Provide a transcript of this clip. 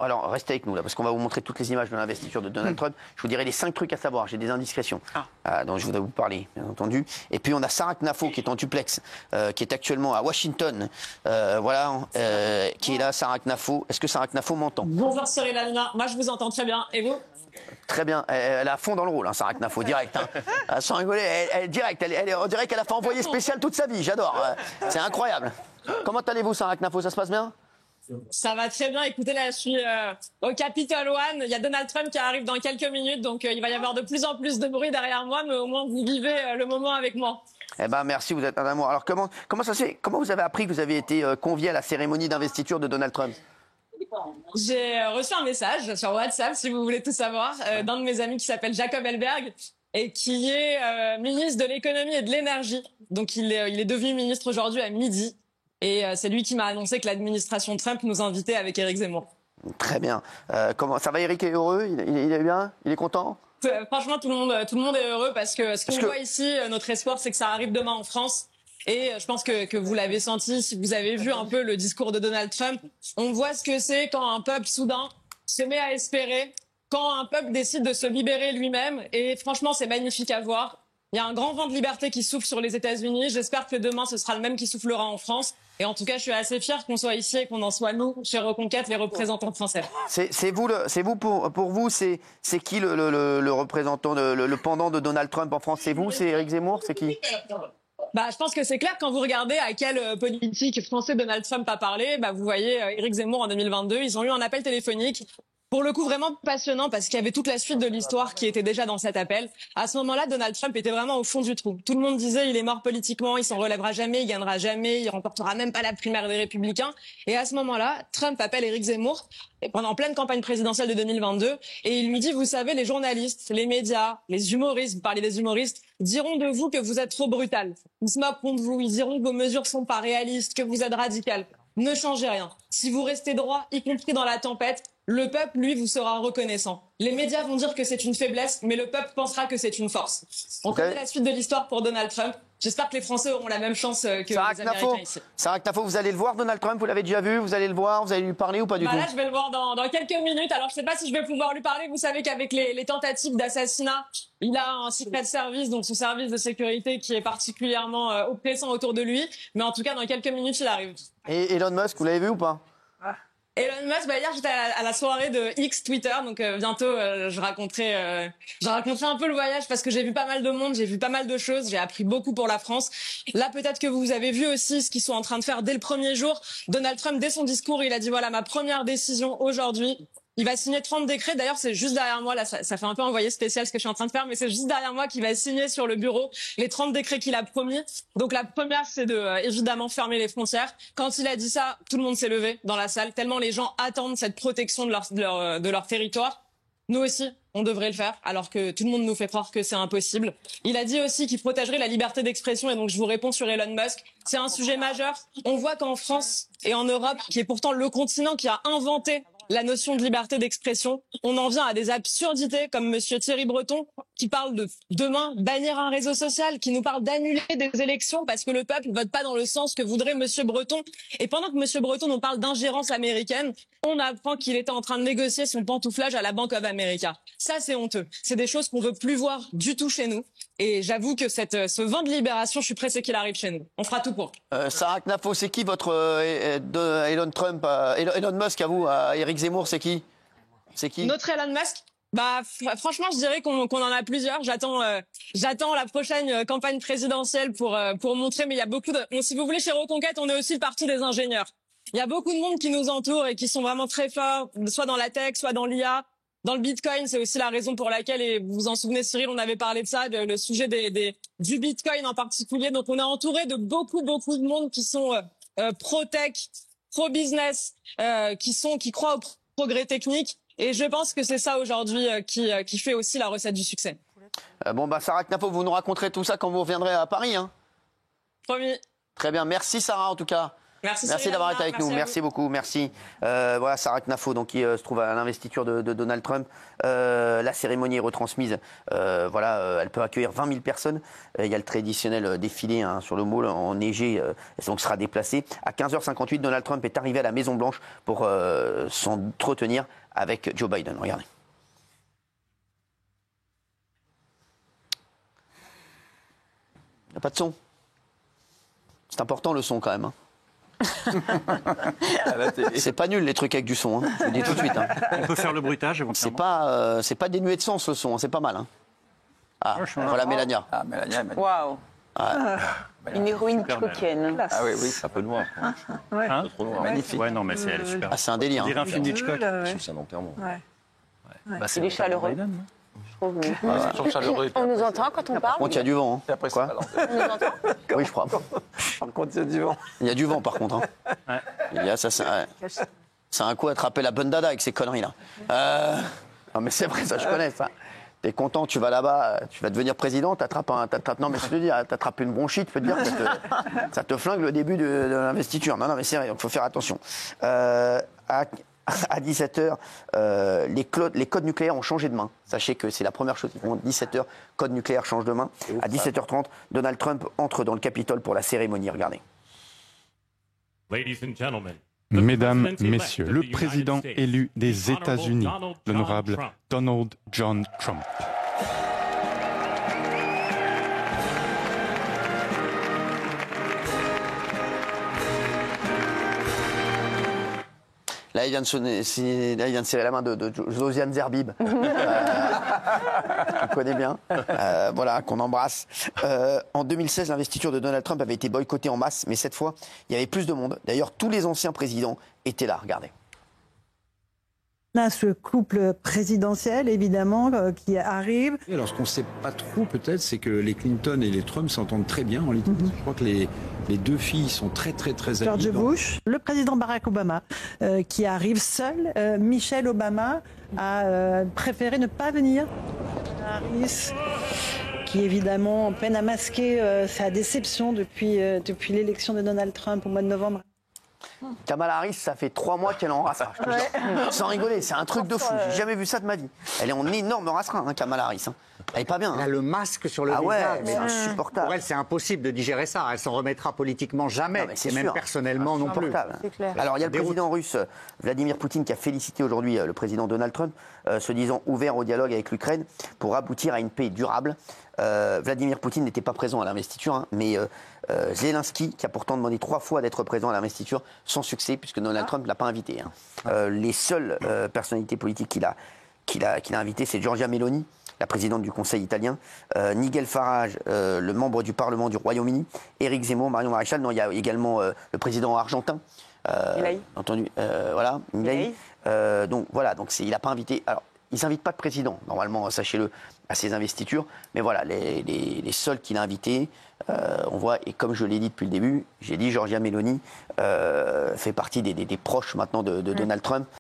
Alors, restez avec nous là, parce qu'on va vous montrer toutes les images de l'investiture de Donald Trump. Je vous dirai les 5 trucs à savoir. J'ai des indiscrétions dont je voudrais vous parler, bien entendu. Et puis on a Sarah Knafo qui est en duplex, qui est actuellement à Washington. Qui est là, Sarah Knafo. Est-ce que Sarah Knafo m'entend? Bonjour Cyril Hanouna, moi je vous entends très bien. Et vous? Très bien. Elle est à fond dans le rôle, hein, Sarah Knafo, direct. Hein. Sans rigoler, elle direct. On dirait qu'elle a fait envoyer spécial toute sa vie. J'adore. C'est incroyable. Comment allez-vous, Sarah Knafo? Ça se passe bien? Ça va très bien. Écoutez, là, je suis au Capitol One. Il y a Donald Trump qui arrive dans quelques minutes, donc il va y avoir de plus en plus de bruit derrière moi, mais au moins vous vivez le moment avec moi. Eh ben merci, vous êtes un amour. Alors comment ça se fait? Comment vous avez appris que vous avez été convié à la cérémonie d'investiture de Donald Trump? J'ai reçu un message sur WhatsApp, si vous voulez tout savoir, d'un de mes amis qui s'appelle Jacob Elberg et qui est ministre de l'économie et de l'énergie. Donc il est devenu ministre aujourd'hui à midi. Et c'est lui qui m'a annoncé que l'administration Trump nous invitait avec Éric Zemmour. Très bien. Comment ça va, Éric est heureux? Il est bien? Il est content? Franchement, tout le monde est heureux parce que ce qu'on voit ici, notre espoir, c'est que ça arrive demain en France. Et je pense que vous l'avez senti, si vous avez vu un peu le discours de Donald Trump, on voit ce que c'est quand un peuple soudain se met à espérer, quand un peuple décide de se libérer lui-même. Et franchement, c'est magnifique à voir. Il y a un grand vent de liberté qui souffle sur les États-Unis. J'espère que demain, ce sera le même qui soufflera en France. Et en tout cas, je suis assez fière qu'on soit ici et qu'on en soit nous, chez Reconquête, les représentants français. C'est vous pour vous, c'est qui le représentant, le pendant de Donald Trump en France? C'est vous? C'est Éric Zemmour? C'est qui? Je pense que c'est clair quand vous regardez à quel politique français Donald Trump a parlé. Vous voyez Éric Zemmour en 2022, ils ont eu un appel téléphonique. Pour le coup, vraiment passionnant parce qu'il y avait toute la suite de l'histoire qui était déjà dans cet appel. À ce moment-là, Donald Trump était vraiment au fond du trou. Tout le monde disait il est mort politiquement, il s'en relèvera jamais, il gagnera jamais, il remportera même pas la primaire des Républicains. Et à ce moment-là, Trump appelle Éric Zemmour pendant pleine campagne présidentielle de 2022 et il lui dit vous savez, les journalistes, les médias, les humoristes, vous parlez des humoristes, diront de vous que vous êtes trop brutal. Ils se moqueront de vous, ils diront que vos mesures sont pas réalistes, que vous êtes radical. Ne changez rien. Si vous restez droit, y compris dans la tempête, le peuple, lui, vous sera reconnaissant. Les médias vont dire que c'est une faiblesse, mais le peuple pensera que c'est une force. On connaît la suite de l'histoire pour Donald Trump. J'espère que les Français auront la même chance que les Américains ici. Sarah Knafo, vous allez le voir, Donald Trump? Vous l'avez déjà vu? Vous allez le voir? Vous allez lui parler ou pas du tout? Là, je vais le voir dans quelques minutes. Alors, je sais pas si je vais pouvoir lui parler. Vous savez qu'avec les tentatives d'assassinat, il a un secret service, donc son service de sécurité qui est particulièrement oppressant autour de lui. Mais en tout cas, dans quelques minutes, il arrive. Et Elon Musk, vous l'avez vu ou pas? Elon Musk, hier j'étais à la soirée de X Twitter, donc bientôt je raconterai un peu le voyage parce que j'ai vu pas mal de monde, j'ai vu pas mal de choses, j'ai appris beaucoup pour la France. Là peut-être que vous avez vu aussi ce qu'ils sont en train de faire dès le premier jour. Donald Trump, dès son discours, il a dit voilà ma première décision aujourd'hui. Il va signer 30 décrets. D'ailleurs, c'est juste derrière moi. Là, ça fait un peu envoyé spécial ce que je suis en train de faire, mais c'est juste derrière moi qu'il va signer sur le bureau les 30 décrets qu'il a promis. Donc, la première, c'est de, évidemment, fermer les frontières. Quand il a dit ça, tout le monde s'est levé dans la salle, tellement les gens attendent cette protection de leur territoire. Nous aussi, on devrait le faire, alors que tout le monde nous fait croire que c'est impossible. Il a dit aussi qu'il protégerait la liberté d'expression, et donc je vous réponds sur Elon Musk. C'est un sujet majeur. On voit qu'en France et en Europe, qui est pourtant le continent qui a inventé la notion de liberté d'expression, on en vient à des absurdités comme monsieur Thierry Breton qui parle de demain bannir un réseau social, qui nous parle d'annuler des élections parce que le peuple ne vote pas dans le sens que voudrait monsieur Breton. Et pendant que monsieur Breton nous parle d'ingérence américaine, on apprend qu'il était en train de négocier son pantouflage à la Bank of America. Ça, c'est honteux. C'est des choses qu'on veut plus voir du tout chez nous. Et j'avoue que ce vent de libération, je suis pressé qu'il arrive chez nous. On fera tout pour. Sarah Knafo, c'est qui votre Elon Musk à vous, Éric Zemmour, c'est qui? C'est qui? Notre Elon Musk? Franchement, je dirais qu'on en a plusieurs. J'attends la prochaine campagne présidentielle pour montrer. Mais il y a beaucoup si vous voulez, chez Reconquête, on est aussi le parti des ingénieurs. Il y a beaucoup de monde qui nous entoure et qui sont vraiment très forts, soit dans la tech, soit dans l'IA. Dans le Bitcoin, c'est aussi la raison pour laquelle, et vous vous en souvenez Cyril, on avait parlé de ça, le sujet du Bitcoin en particulier. Donc on est entouré de beaucoup de monde qui sont pro-tech, pro-business, qui croient au progrès technique. Et je pense que c'est ça aujourd'hui qui fait aussi la recette du succès. Sarah Knafo, vous nous raconterez tout ça quand vous reviendrez à Paris, hein? Promis. Très bien, merci Sarah en tout cas. Merci d'avoir été avec nous. Merci beaucoup. Merci. Voilà, Sarah Knafo, donc, qui se trouve à l'investiture de Donald Trump. La cérémonie est retransmise. Elle peut accueillir 20 000 personnes. Il y a le traditionnel défilé sur le mall enneigé, donc sera déplacé. À 15h58, Donald Trump est arrivé à la Maison-Blanche pour s'entretenir avec Joe Biden. Regardez. Il n'y a pas de son. C'est important le son quand même. C'est pas nul les trucs avec du son, je vous le dis tout de suite. On peut faire le bruitage éventuellement. C'est pas dénué de sens le son, c'est pas mal. Voilà Mélania. Ah, Mélania. Waouh. Une héroïne troquienne. Ah oui, c'est un peu noir. Hein, trop noir. Magnifique. Ouais, non, mais elle est super. C'est un délire. On dirait un film d'Hitchcock. C'est un enterrement. Il est chaleureux. On nous entend quand on parle. Par contre, il y a du vent. Quoi ? On nous entend. Oui, je crois. Par contre, il y a du vent. Il y a du vent, par contre. C'est un coup à attraper la bonne dada avec ces conneries-là. Non, mais c'est vrai, ça, je connais ça. T'es content, tu vas là-bas, tu vas devenir président, non, mais je te dis, t'attrapes une bronchite, je peux te dire que ça te flingue le début de l'investiture. Non, mais c'est vrai, il faut faire attention. À 17h, les codes nucléaires ont changé de main. Sachez que c'est la première chose qu'ils font. 17h, code nucléaire change de main. À 17h30, Donald Trump entre dans le Capitole pour la cérémonie. Regardez. Mesdames, Messieurs, le président élu des États-Unis, l'honorable Donald John Trump. Là, il vient de serrer la main de Josiane Zerbib, qu'on connaît bien, qu'on embrasse. En 2016, l'investiture de Donald Trump avait été boycottée en masse, mais cette fois, il y avait plus de monde. D'ailleurs, tous les anciens présidents étaient là, regardez. On a ce couple présidentiel, évidemment, qui arrive. Et alors, ce qu'on ne sait pas trop, peut-être, c'est que les Clinton et les Trump s'entendent très bien en Lituanie. Je crois que les deux filles sont très amies. George Bush, le président Barack Obama, qui arrive seul. Michelle Obama a préféré ne pas venir. Harris, qui évidemment peine à masquer sa déception depuis l'élection de Donald Trump au mois de novembre. Kamala Harris, ça fait 3 mois qu'elle est en rasserin. Sans rigoler, c'est un truc de fou. J'ai jamais vu ça de ma vie. Elle est en énorme rasserin, Kamala Harris. Elle est pas bien. Elle a le masque sur le visage. Ouais, mais insupportable. Pour elle, c'est impossible de digérer ça. Elle s'en remettra politiquement jamais. C'est même personnellement non plus. Alors, il y a le président russe Vladimir Poutine qui a félicité aujourd'hui le président Donald Trump, se disant ouvert au dialogue avec l'Ukraine pour aboutir à une paix durable. Vladimir Poutine n'était pas présent à l'investiture, mais Zelensky, qui a pourtant demandé 3 fois d'être présent à l'investiture, sans succès, puisque Donald Trump ne l'a pas invité. Les seules personnalités politiques qu'il a invitées, c'est Giorgia Meloni, la présidente du Conseil italien, Nigel Farage, le membre du Parlement du Royaume-Uni, Éric Zemmour, Marion Maréchal. Non, il y a également le président argentin. Milei. Donc il n'a pas invité. Alors, ils n'invitent pas de président, normalement, sachez-le, à ses investitures. Mais voilà, les seuls qu'il a invités, on voit, et comme je l'ai dit depuis le début, j'ai dit Giorgia Meloni fait partie des proches maintenant de Donald Trump.